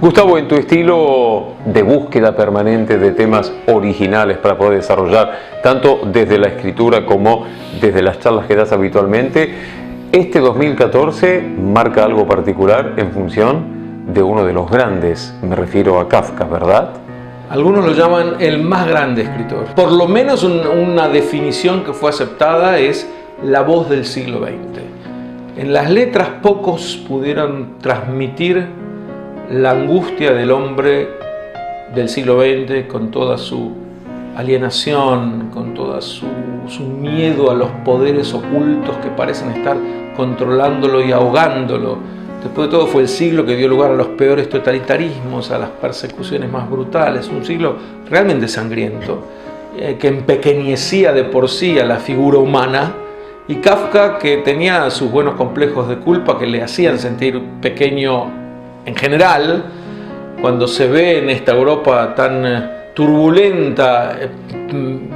Gustavo, en tu estilo de búsqueda permanente de temas originales para poder desarrollar, tanto desde la escritura como desde las charlas que das habitualmente, este 2014 marca algo particular en función de uno de los grandes, me refiero a Kafka, ¿verdad? Algunos lo llaman el más grande escritor. Por lo menos una definición que fue aceptada es la voz del siglo XX. En las letras pocos pudieron transmitir la angustia del hombre del siglo XX con toda su alienación, con todo su miedo a los poderes ocultos que parecen estar controlándolo y ahogándolo. Después de todo fue el siglo que dio lugar a los peores totalitarismos, a las persecuciones más brutales, un siglo realmente sangriento, que empequeñecía de por sí a la figura humana, y Kafka, que tenía sus buenos complejos de culpa que le hacían sentir pequeño en general, cuando se ve en esta Europa tan turbulenta,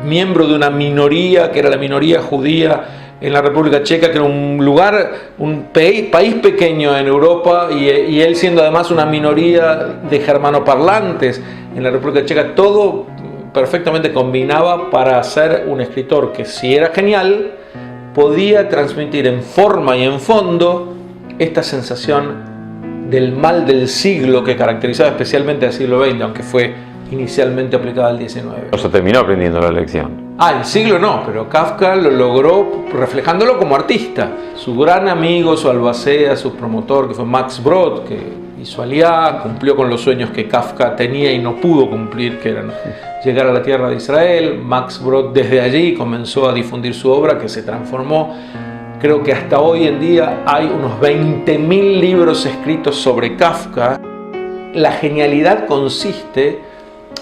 miembro de una minoría que era la minoría judía en la República Checa, que era un lugar, un país pequeño en Europa, y él siendo además una minoría de germanoparlantes en la República Checa, todo perfectamente combinaba para ser un escritor que, si era genial, podía transmitir en forma y en fondo esta sensación del mal del siglo que caracterizaba especialmente al siglo XX, aunque fue inicialmente aplicada al XIX. O sea, terminó aprendiendo la lección. El siglo no, pero Kafka lo logró reflejándolo como artista. Su gran amigo, su albacea, su promotor, que fue Max Brod, que hizo Aliá, cumplió con los sueños que Kafka tenía y no pudo cumplir, que eran llegar a la tierra de Israel. Max Brod desde allí comenzó a difundir su obra, que se transformó. Creo que hasta hoy en día hay unos 20.000 libros escritos sobre Kafka. La genialidad consiste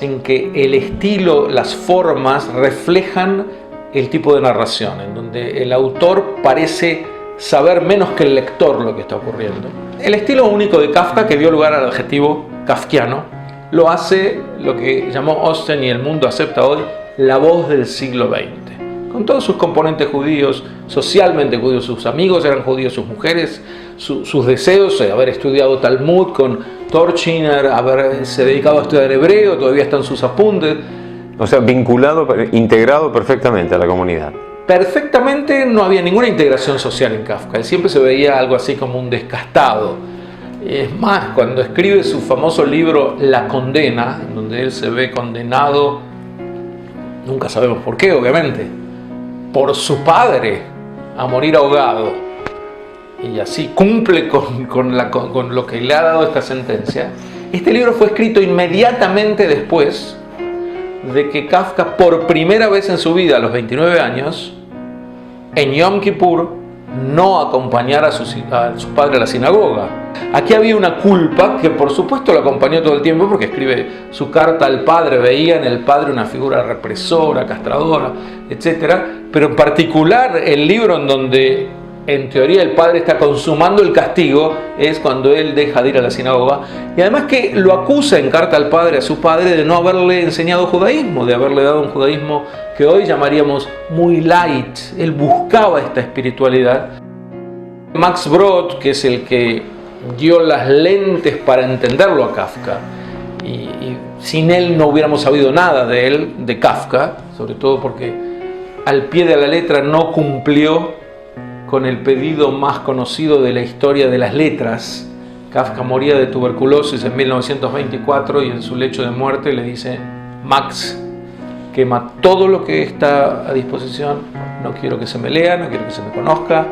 en que el estilo, las formas reflejan el tipo de narración, en donde el autor parece saber menos que el lector lo que está ocurriendo. El estilo único de Kafka, que dio lugar al adjetivo kafkiano, lo hace lo que llamó Austen y el mundo acepta hoy la voz del siglo XX. Con todos sus componentes judíos, socialmente judíos, sus amigos eran judíos, sus mujeres, sus deseos de haber estudiado Talmud con Torchiner, haberse dedicado a estudiar hebreo, todavía están sus apuntes. O sea, vinculado, integrado perfectamente a la comunidad. Perfectamente, no había ninguna integración social en Kafka. Él siempre se veía algo así como un descastado. Es más, cuando escribe su famoso libro La Condena, en donde él se ve condenado, nunca sabemos por qué, obviamente, por su padre a morir ahogado, y así cumple con lo que le ha dado esta sentencia. Este libro fue escrito inmediatamente después de que Kafka, por primera vez en su vida, a los 29 años, en Yom Kippur, no acompañara a su padre a la sinagoga. Aquí había una culpa que por supuesto lo acompañó todo el tiempo, porque escribe su carta al padre, veía en el padre una figura represora, castradora, etc. Pero en particular el libro en donde en teoría el padre está consumando el castigo es cuando él deja de ir a la sinagoga, y además que lo acusa en carta al padre a su padre de no haberle enseñado judaísmo, de haberle dado un judaísmo que hoy llamaríamos muy light. Él buscaba esta espiritualidad. Max Brod, que es el que dio las lentes para entenderlo a Kafka, y sin él no hubiéramos sabido nada de él, de Kafka, sobre todo porque al pie de la letra no cumplió con el pedido más conocido de la historia de las letras. Kafka moría de tuberculosis en 1924 y en su lecho de muerte le dice: Max, quema todo lo que está a disposición, no quiero que se me lea, no quiero que se me conozca.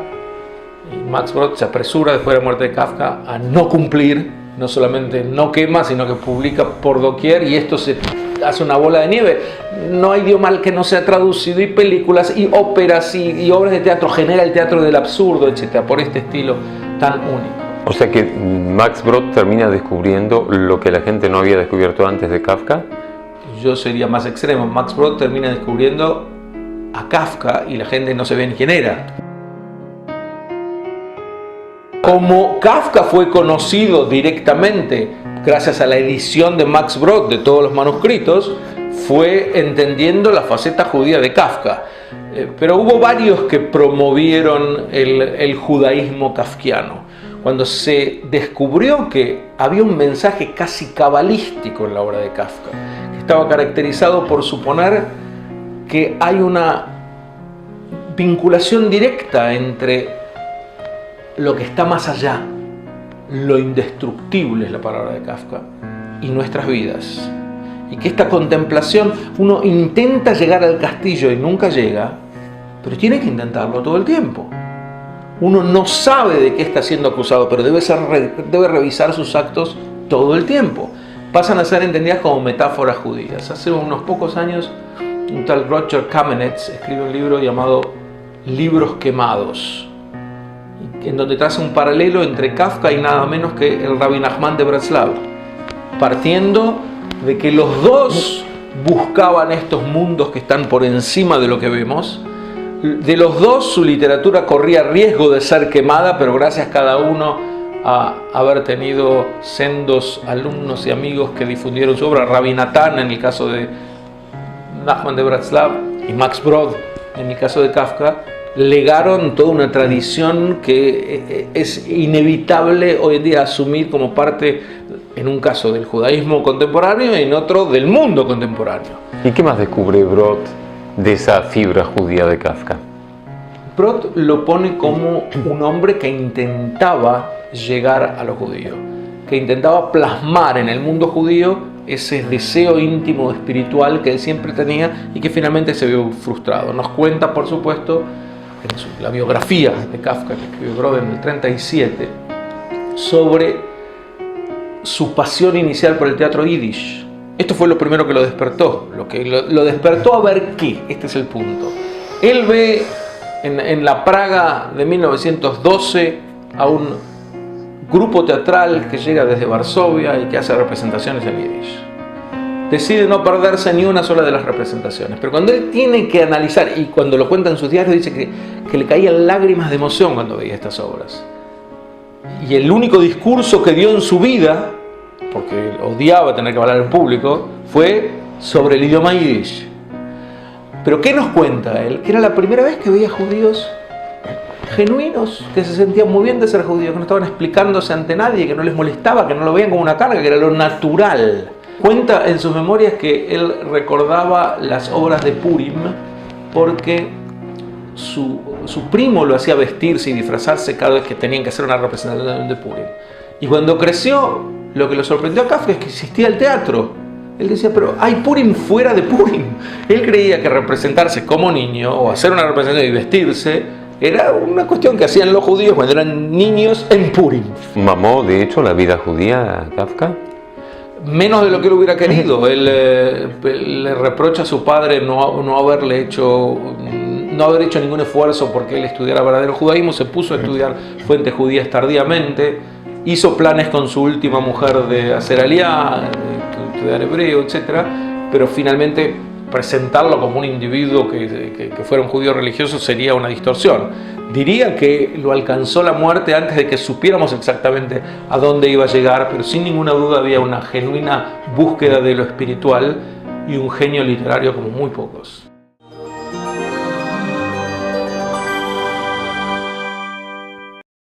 Y Max Brod se apresura después de la muerte de Kafka a no cumplir, no solamente no quema, sino que publica por doquier, y esto se hace una bola de nieve. No hay idioma que no sea traducido, y películas y óperas y obras de teatro, genera el teatro del absurdo, etc., por este estilo tan único. O sea que Max Brod termina descubriendo lo que la gente no había descubierto antes de Kafka. Yo sería más extremo. Max Brod termina descubriendo a Kafka y la gente no sabía ni quién era. Como Kafka fue conocido directamente gracias a la edición de Max Brod de todos los manuscritos, fue entendiendo la faceta judía de Kafka. Pero hubo varios que promovieron el judaísmo kafkiano. cuando se descubrió que había un mensaje casi cabalístico en la obra de Kafka, que estaba caracterizado por suponer que hay una vinculación directa entre lo que está más allá, lo indestructible es la palabra de Kafka, y nuestras vidas. Y que esta contemplación, uno intenta llegar al castillo y nunca llega, pero tiene que intentarlo todo el tiempo. Uno no sabe de qué está siendo acusado, pero debe revisar sus actos todo el tiempo. Pasan a ser entendidas como metáforas judías. Hace unos pocos años, un tal Roger Kamenetz escribe un libro llamado Libros quemados, en donde traza un paralelo entre Kafka y nada menos que el Rabbi Nachman de Breslav, partiendo de que los dos buscaban estos mundos que están por encima de lo que vemos. De los dos su literatura corría riesgo de ser quemada, pero gracias cada uno a haber tenido sendos alumnos y amigos que difundieron su obra. Rabbi Natan en el caso de Nachman de Breslav y Max Brod en el caso de Kafka, legaron toda una tradición que es inevitable hoy en día asumir como parte, en un caso del judaísmo contemporáneo y en otro del mundo contemporáneo. ¿Y qué más descubre Brod de esa fibra judía de Kafka? Brod lo pone como un hombre que intentaba llegar a lo judío, que intentaba plasmar en el mundo judío ese deseo íntimo espiritual que él siempre tenía y que finalmente se vio frustrado. Nos cuenta, por supuesto, en la biografía de Kafka, que escribió Brod en el 37, sobre su pasión inicial por el teatro yiddish. Esto fue lo primero que lo despertó, lo despertó a ver qué, este es el punto. Él ve en la Praga de 1912 a un grupo teatral que llega desde Varsovia y que hace representaciones en yiddish. Decide no perderse ni una sola de las representaciones, pero cuando él tiene que analizar, y cuando lo cuenta en sus diarios, dice que le caían lágrimas de emoción cuando veía estas obras. Y el único discurso que dio en su vida, porque odiaba tener que hablar en público, fue sobre el idioma yiddish. Pero ¿qué nos cuenta él? Que era la primera vez que veía judíos genuinos, que se sentían muy bien de ser judíos, que no estaban explicándose ante nadie, que no les molestaba, que no lo veían como una carga, que era lo natural. Cuenta en sus memorias que él recordaba las obras de Purim porque su primo lo hacía vestirse y disfrazarse cada vez que tenían que hacer una representación de Purim. Y cuando creció, lo que lo sorprendió a Kafka es que existía el teatro. Él decía, pero hay Purim fuera de Purim. Él creía que representarse como niño o hacer una representación y vestirse era una cuestión que hacían los judíos cuando eran niños en Purim. ¿Mamó, de hecho, la vida judía a Kafka? Menos de lo que él hubiera querido. Él le reprocha a su padre no haber hecho ningún esfuerzo porque él estudiara verdadero judaísmo. Se puso a estudiar fuentes judías tardíamente, hizo planes con su última mujer de hacer aliá, de estudiar hebreo, etc. Pero finalmente presentarlo como un individuo que fuera un judío religioso sería una distorsión. Diría que lo alcanzó la muerte antes de que supiéramos exactamente a dónde iba a llegar, pero sin ninguna duda había una genuina búsqueda de lo espiritual y un genio literario como muy pocos.